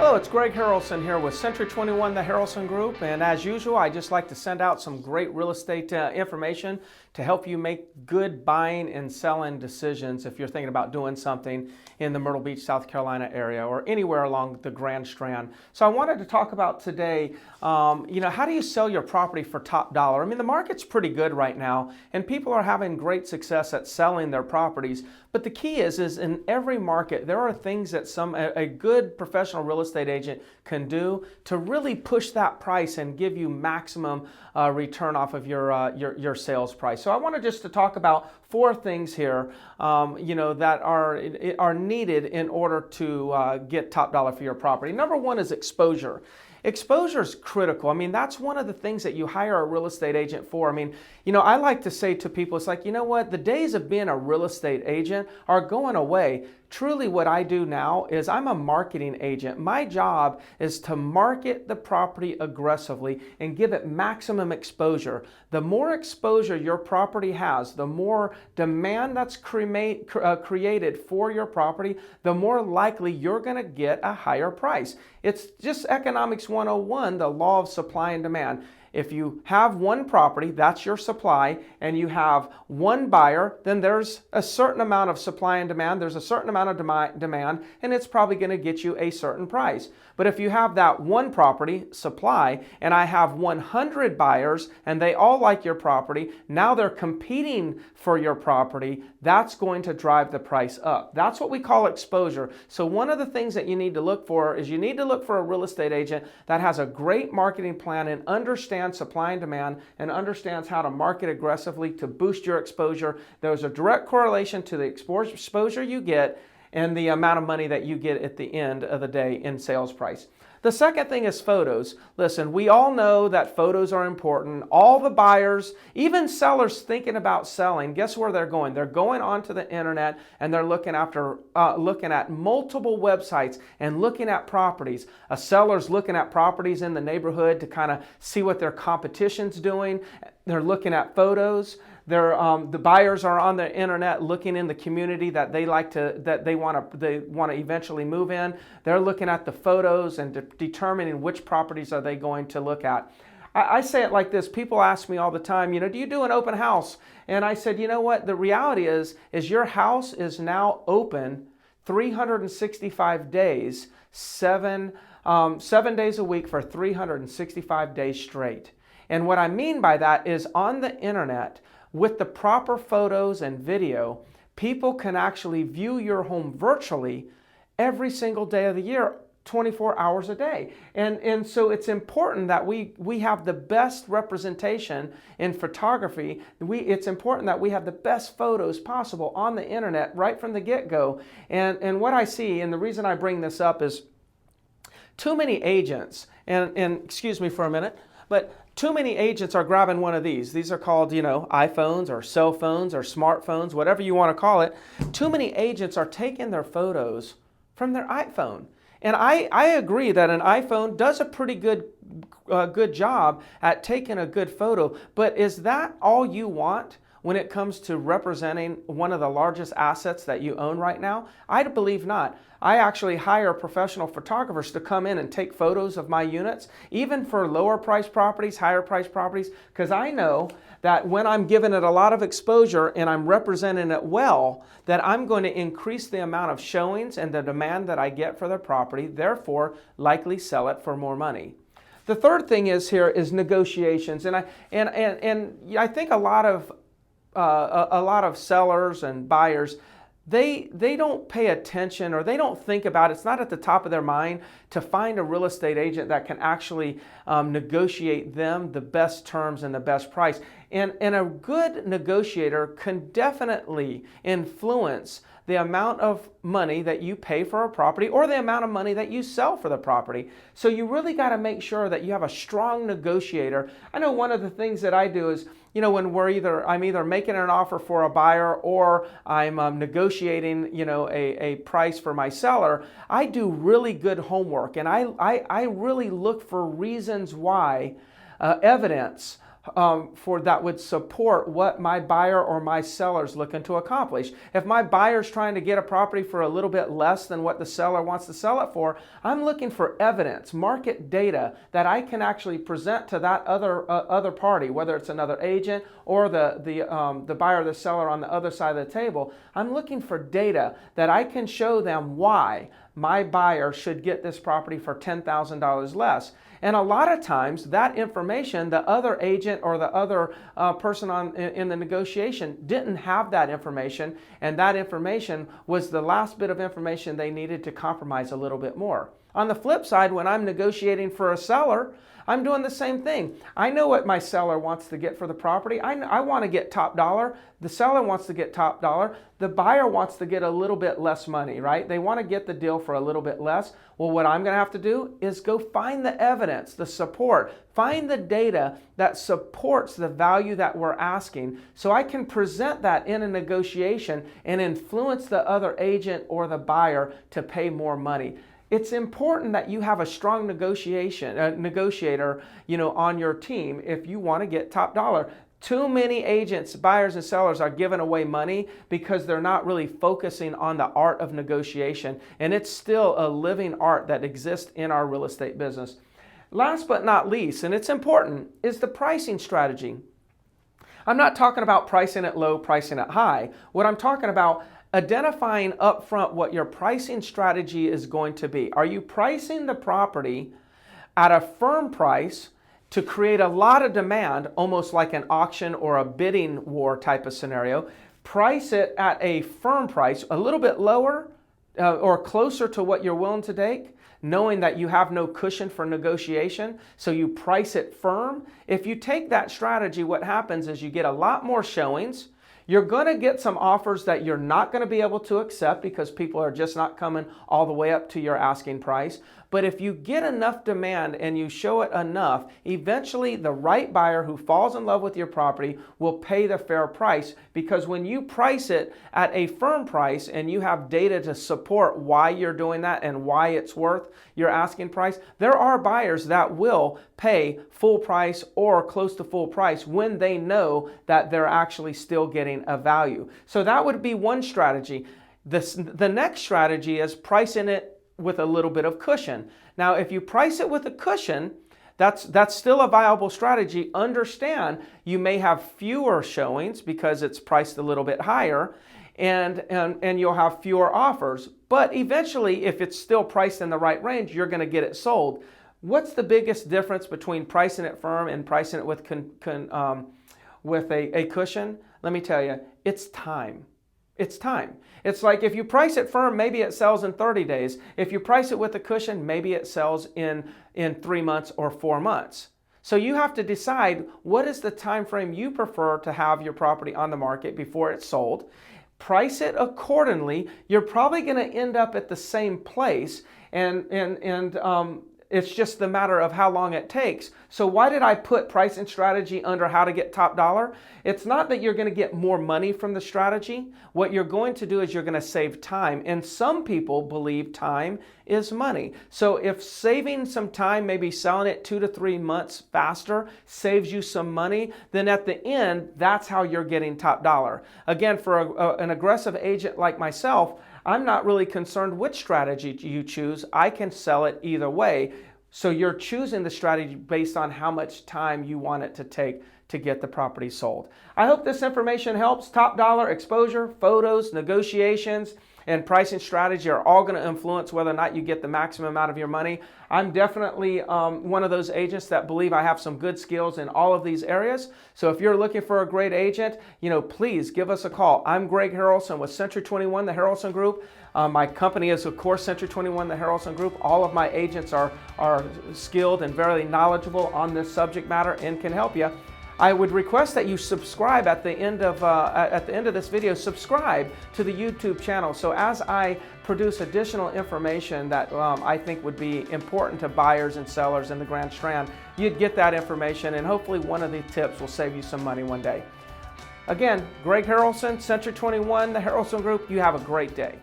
Hello, it's Greg Harrelson here with Century 21, the Harrelson Group, and as usual, I just like to send out some great real estate information to help you make good buying and selling decisions if you're thinking about doing something in the Myrtle Beach, South Carolina area or anywhere along the Grand Strand. So I wanted to talk about today, how do you sell your property for top dollar? I mean, the market's pretty good right now, and people are having great success at selling their properties. But the key is in every market, there are things that a good professional real estate agent can do to really push that price and give you maximum return off of your sales price. So I wanted just to talk about 4 things here, that are needed in order to get top dollar for your property. Number 1 is exposure. Exposure is critical. I mean, that's one of the things that you hire a real estate agent for. I mean, I like to say to people, it's like, you know what, the days of being a real estate agent are going away. Truly what I do now is I'm a marketing agent. My job is to market the property aggressively and give it maximum exposure. The more exposure your property has, the more demand that's created for your property, the more likely you're going to get a higher price. It's just economics 101, the law of supply and demand. If you have one property, that's your supply, and you have one buyer, then there's a certain amount of supply and demand, there's a certain amount of demand, and it's probably going to get you a certain price. But if you have that one property, supply, and I have 100 buyers, and they all like your property, now they're competing for your property, that's going to drive the price up. That's what we call exposure. So one of the things that you need to look for is you need to look for a real estate agent that has a great marketing plan and understands supply and demand and understands how to market aggressively to boost your exposure. There's a direct correlation to the exposure you get and the amount of money that you get at the end of the day in sales price. The second thing is photos. Listen, we all know that photos are important. All the buyers, even sellers thinking about selling, guess where they're going? They're going onto the internet and they're looking at multiple websites and looking at properties. A seller's looking at properties in the neighborhood to kind of see what their competition's doing. They're looking at photos. The buyers are on the internet looking in the community that they want to eventually move in. They're looking at the photos and determining which properties are they going to look at. I say it like this. People ask me all the time, do you do an open house? And I said, you know what? The reality is your house is now open 365 days, seven days a week for 365 days straight. And what I mean by that is on the internet, with the proper photos and video, people can actually view your home virtually every single day of the year, 24 hours a day. And so it's important that we have the best representation in photography. It's important that we have the best photos possible on the internet right from the get-go. And what I see, and the reason I bring this up is too many agents, and excuse me for a minute, but too many agents are grabbing one of these. These are called, iPhones or cell phones or smartphones, whatever you want to call it. Too many agents are taking their photos from their iPhone. And I agree that an iPhone does a pretty good job at taking a good photo, but is that all you want when it comes to representing one of the largest assets that you own right now? I believe not. I actually hire professional photographers to come in and take photos of my units, even for lower price properties, higher price properties, because I know that when I'm giving it a lot of exposure and I'm representing it well, that I'm going to increase the amount of showings and the demand that I get for the property, therefore likely sell it for more money. The third thing is negotiations, and I think a lot of sellers and buyers, they don't pay attention or they don't think about it. It's not at the top of their mind to find a real estate agent that can actually negotiate them the best terms and the best price. And a good negotiator can definitely influence the amount of money that you pay for a property or the amount of money that you sell for the property. So you really got to make sure that you have a strong negotiator. I know one of the things that I do is, when I'm either making an offer for a buyer or I'm negotiating, a price for my seller, I do really good homework and I really look for reasons why, evidence for that would support what my buyer or my seller's looking to accomplish. If my buyer's trying to get a property for a little bit less than what the seller wants to sell it for, I'm looking for evidence, market data that I can actually present to that other party, whether it's another agent or the buyer or the seller on the other side of the table. I'm looking for data that I can show them why my buyer should get this property for $10,000 less. And a lot of times that information, the other agent or the other person in the negotiation didn't have that information, and that information was the last bit of information they needed to compromise a little bit more. On the flip side, when I'm negotiating for a seller, I'm doing the same thing. I know what my seller wants to get for the property. I want to get top dollar. The seller wants to get top dollar. The buyer wants to get a little bit less money, right? They want to get the deal for a little bit less. Well, what I'm going to have to do is go find the evidence, the support, find the data that supports the value that we're asking, so I can present that in a negotiation and influence the other agent or the buyer to pay more money. It's important that you have a strong negotiator, on your team if you want to get top dollar. Too many agents, buyers, and sellers are giving away money because they're not really focusing on the art of negotiation, and it's still a living art that exists in our real estate business. Last but not least, and it's important, is the pricing strategy. I'm not talking about pricing it low, pricing it high. What I'm talking about, identifying upfront what your pricing strategy is going to be. Are you pricing the property at a firm price to create a lot of demand, almost like an auction or a bidding war type of scenario? Price it at a firm price, a little bit lower or closer to what you're willing to take, knowing that you have no cushion for negotiation, so you price it firm. If you take that strategy, what happens is you get a lot more showings. You're going to get some offers that you're not going to be able to accept because people are just not coming all the way up to your asking price. But if you get enough demand and you show it enough, eventually the right buyer who falls in love with your property will pay the fair price, because when you price it at a firm price and you have data to support why you're doing that and why it's worth your asking price, there are buyers that will pay full price or close to full price when they know that they're actually still getting a value. So that would be one strategy. The next strategy is pricing it with a little bit of cushion. Now, if you price it with a cushion, that's still a viable strategy. Understand you may have fewer showings because it's priced a little bit higher, and you'll have fewer offers. But eventually, if it's still priced in the right range, you're going to get it sold. What's the biggest difference between pricing it firm and pricing it with a cushion? Let me tell you, it's time. It's time. It's like if you price it firm, maybe it sells in 30 days. If you price it with a cushion, maybe it sells in 3 months or 4 months. So you have to decide, what is the time frame you prefer to have your property on the market before it's sold. Price it accordingly. You're probably going to end up at the same place, and it's just the matter of how long it takes. So why did I put pricing strategy under how to get top dollar? It's not that you're going to get more money from the strategy. What you're going to do is you're going to save time. And some people believe time is money. So if saving some time, maybe selling it 2 to 3 months faster, saves you some money, then at the end, that's how you're getting top dollar. Again, for an aggressive agent like myself, I'm not really concerned which strategy you choose. I can sell it either way. So you're choosing the strategy based on how much time you want it to take to get the property sold. I hope this information helps. Top dollar, exposure, photos, negotiations, and pricing strategy are all going to influence whether or not you get the maximum out of your money. I'm definitely one of those agents that believe I have some good skills in all of these areas. So if you're looking for a great agent, please give us a call. I'm Greg Harrelson with Century 21, the Harrelson Group. My company is, of course, Century 21, the Harrelson Group. All of my agents are skilled and very knowledgeable on this subject matter and can help you. I would request that you subscribe at the end of this video. Subscribe to the YouTube channel, so as I produce additional information that I think would be important to buyers and sellers in the Grand Strand, you'd get that information, and hopefully one of the tips will save you some money one day. Again, Greg Harrelson, Century 21, the Harrelson Group. You have a great day.